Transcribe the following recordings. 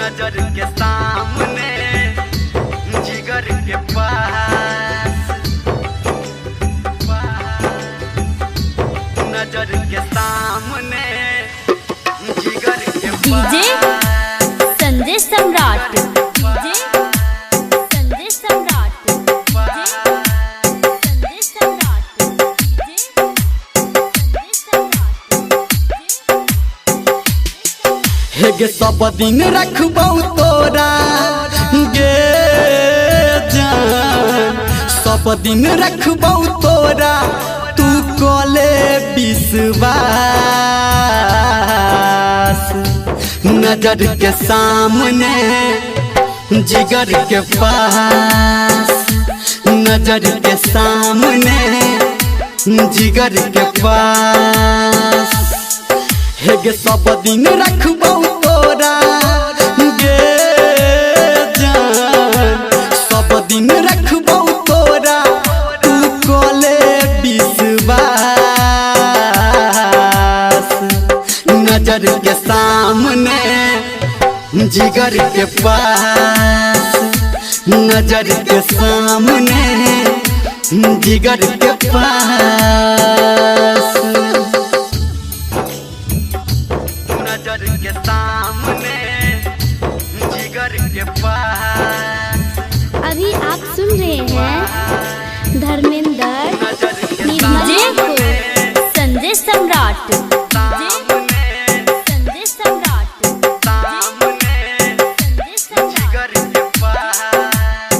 नजर के सामने जिगर के पास, नजर के सामने जिगर के पास। डीजे संजय सम्राट, डीजे संजय सम्राट, संजय सम्राट, संजय सम्राट। हेगे सब दिन रखबौ तोरा गे जान, सब दिन रखबौ तोरा तू कोले विश्वास। नजर के सामने जिगर के पास, नजर के सामने जिगर के पास। हेगे सब दिन रखबौ तोरा गे जान, सब दिन रखबौ तोरा तू कोले विश्वास। नजर के सामने जिगर के पास, नजर के सामने जिगर के पास, नजर के सामने जिगर के पास। अभी आप सुन रहे हैं धर्मेंद्र डीजे को संजय सम्राट, संजय सम्राट, जिगर के पास।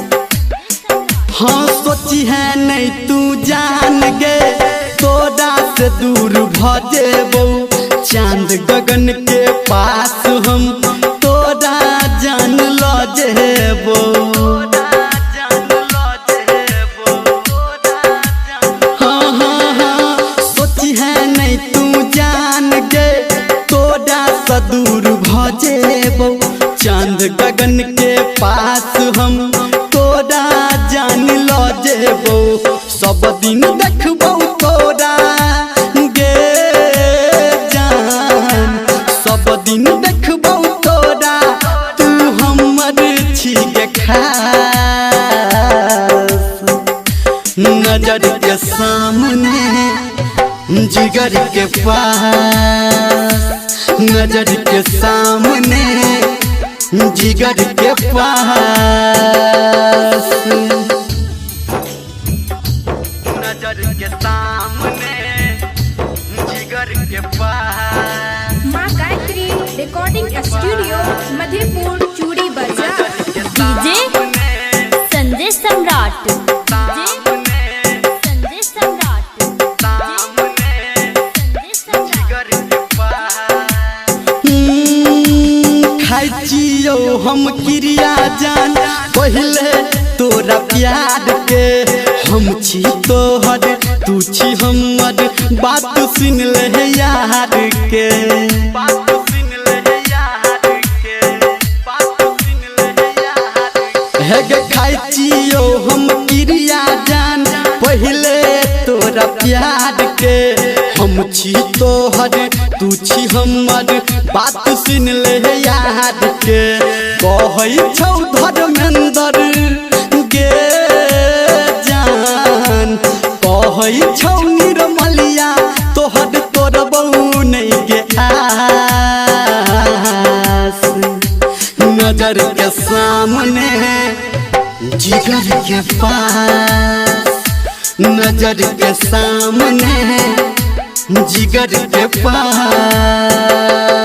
हाँ सोची है नहीं तू जान गे, तोरा से दूर भजेबौ चांद गगन के पास हम तोरा जान लो जेबो। हाँ हाँ हाँ सोची है नहीं तू जान गे, तोरा से दूर भजेबो चांद गगन के पास हम तोरा जान लो जेबो। सब दिन देखबौ तोरा गे जान, सब दिन देखबौ तोरा तू हमर छिके खास। नजर के सामने जिगर के पास, नजर के सामने जिगर के पास, नजर के सामने जिगर के पास। माँ गायत्री रिकॉर्डिंग स्टूडियो मधेपुर चूड़ी बाजार। डीजे संजय सम्राट, संजय सम्राट, जिगर के पास। खाई जियो हम क्रिया जान पहले तोरा प्यार के, हम छी तोहर तू छी हमर बात सुन ले यार के, बात सुन ले यार के, बात सुन ले यार के। हेगे खाई जियो हम क्रिया जान पहले तोरा प्यार के, हम छी तोहर तू छी हमर बात सुन ले यार के। कहै छौ धर्मेंद्र गे जान, कहै छौ निर्मलिया तोहर तोड़बौ नहीं गे आस। नजर के सामने जिगर के पास, नजर के सामने जिगर के पास।